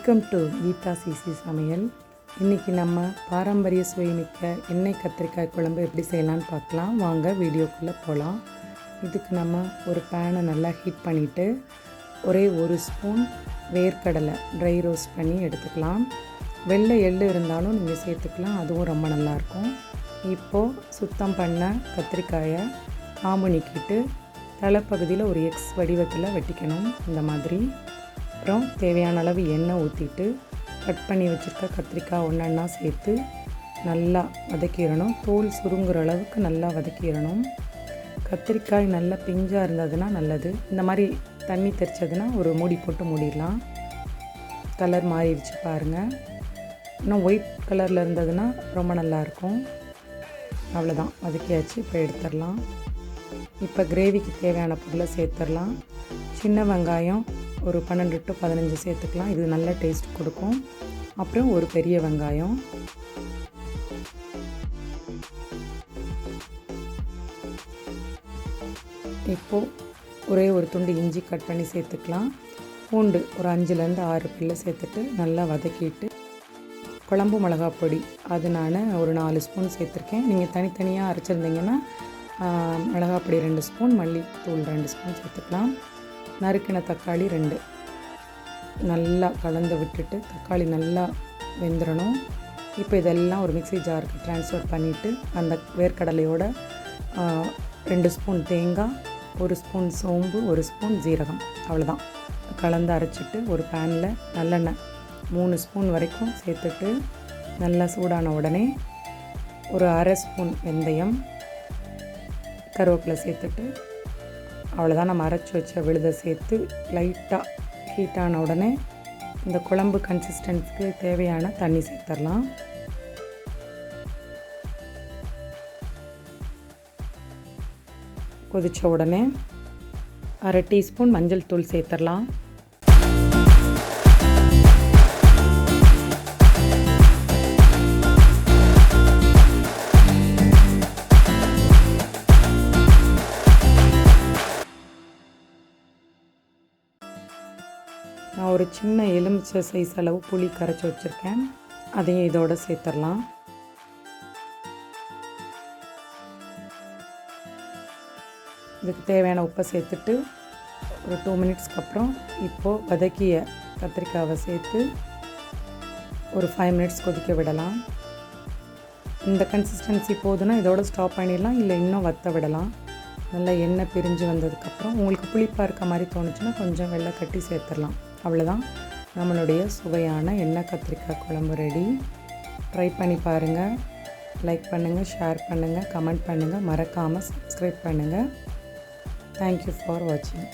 Welcome to Geetha CC சமையல். இன்றைக்கி நம்ம பாரம்பரிய சுவைமிக்க எண்ணெய் கத்திரிக்காய் குழம்பு எப்படி செய்யலான்னு பார்க்கலாம். வாங்க வீடியோக்குள்ளே போகலாம். இதுக்கு நம்ம ஒரு பேனை நல்லா ஹீட் பண்ணிவிட்டு ஒரே ஒரு ஸ்பூன் வேர்க்கடலை ட்ரை ரோஸ்ட் பண்ணி எடுத்துக்கலாம். வெள்ளை எள்ளு இருந்தாலும் நீங்கள் சேர்த்துக்கலாம், அதுவும் ரொம்ப நல்லாயிருக்கும். இப்போது சுத்தம் பண்ண கத்திரிக்காயை காம்பு நீக்கிட்டு தலைப்பகுதியில் ஒரு எக்ஸ் வடிவத்தில் வெட்டிக்கணும் இந்த மாதிரி. அப்புறம் தேவையான அளவு எண்ணெய் ஊற்றிட்டு கட் பண்ணி வச்சுருக்க கத்திரிக்காய் ஒன்றா சேர்த்து நல்லா வதக்கிடணும். தோல் சுருங்குற அளவுக்கு நல்லா வதக்கிடணும். கத்திரிக்காய் நல்லா பிஞ்சாக இருந்ததுன்னா நல்லது. இந்த மாதிரி தண்ணி தெரிச்சதுன்னா ஒரு மூடி போட்டு மூடிடலாம். கலர் மாறிடுச்சு பாருங்கள். இன்னும் ஒயிட் கலரில் இருந்ததுன்னா ரொம்ப நல்லாயிருக்கும். அவ்வளோதான், வதக்கியாச்சு. இப்போ எடுத்துடலாம். இப்போ கிரேவிக்கு தேவையான பொருளை சேர்த்துடலாம். சின்ன வெங்காயம் ஒரு 12 to 15 சேர்த்துக்கலாம், இது நல்ல டேஸ்ட் கொடுக்கும். அப்புறம் ஒரு பெரிய வெங்காயம், இப்போது ஒரே ஒரு துண்டு இஞ்சி கட் பண்ணி சேர்த்துக்கலாம். பூண்டு ஒரு 5 to 6 பல்ல சேர்த்துட்டு நல்லா வதக்கிட்டு குழம்பு மிளகாய் பொடி அது நான் ஒரு 4 ஸ்பூன் சேர்த்துருக்கேன். நீங்கள் தனித்தனியாக அரைச்சிருந்தீங்கன்னா மிளகாய் பொடி 2 ஸ்பூன், மல்லித்தூள் 2 ஸ்பூன் சேர்த்துக்கலாம். நறுக்கின தக்காளி 2 நல்லா கலந்து விட்டுட்டு தக்காளி நல்லா வெந்துடணும். இப்போ இதெல்லாம் ஒரு மிக்ஸி ஜாருக்கு ட்ரான்ஸ்ஃபர் பண்ணிவிட்டு அந்த வேர்க்கடலையோட 2 ஸ்பூன் தேங்காய், 1 ஸ்பூன் சோம்பு, 1 ஸ்பூன் ஜீரகம், அவ்வளோதான் கலந்து அரைச்சிட்டு ஒரு பேனில் நல்லெண்ணெய் 3 ஸ்பூன் வரைக்கும் சேர்த்துட்டு நல்லா சூடான உடனே ஒரு அரை ஸ்பூன் வெந்தயம், கருவேப்பிலை சேர்த்துட்டு அவ்வளோதான். நம்ம அரைச்சி வச்ச விழுதை சேர்த்து லைட்டாக ஹீட்டான உடனே இந்த குழம்பு கன்சிஸ்டன்ஸுக்கு தேவையான தண்ணி சேர்த்துடலாம். கொதித்த உடனே அரை டீஸ்பூன் மஞ்சள் தூள் சேர்த்துடலாம். நான் ஒரு சின்ன எலுமிச்சை சைஸ் அளவு புளி கரைச்சி வச்சுருக்கேன், அதையும் இதோடு சேர்த்துடலாம். இதுக்கு தேவையான உப்பை சேர்த்துட்டு ஒரு 2 மினிட்ஸ்க்கு அப்புறம் இப்போது வதக்கிய கத்திரிக்காவை சேர்த்து ஒரு 5 மினிட்ஸ் கொதிக்க விடலாம். இந்த கன்சிஸ்டன்சி போதுன்னா இதோட ஸ்டாப் பண்ணிடலாம், இல்லை இன்னும் வற்ற விடலாம். நல்லா எண்ணெய் பிரிஞ்சு வந்ததுக்கப்புறம் உங்களுக்கு புளிப்பாக இருக்க மாதிரி தோணுச்சுன்னா கொஞ்சம் வெள்ளை கட்டி சேர்த்துடலாம். அவ்வளோதான், நம்மளுடைய சுவையான எண்ணெய் கத்திரிக்காய் குழம்பு ரெடி. ட்ரை பண்ணி பாருங்கள். லைக் பண்ணுங்கள், ஷேர் பண்ணுங்கள், கமெண்ட் பண்ணுங்கள், மறக்காமல் சப்ஸ்கிரைப் பண்ணுங்கள். தேங்க்யூ ஃபார் வாட்சிங்.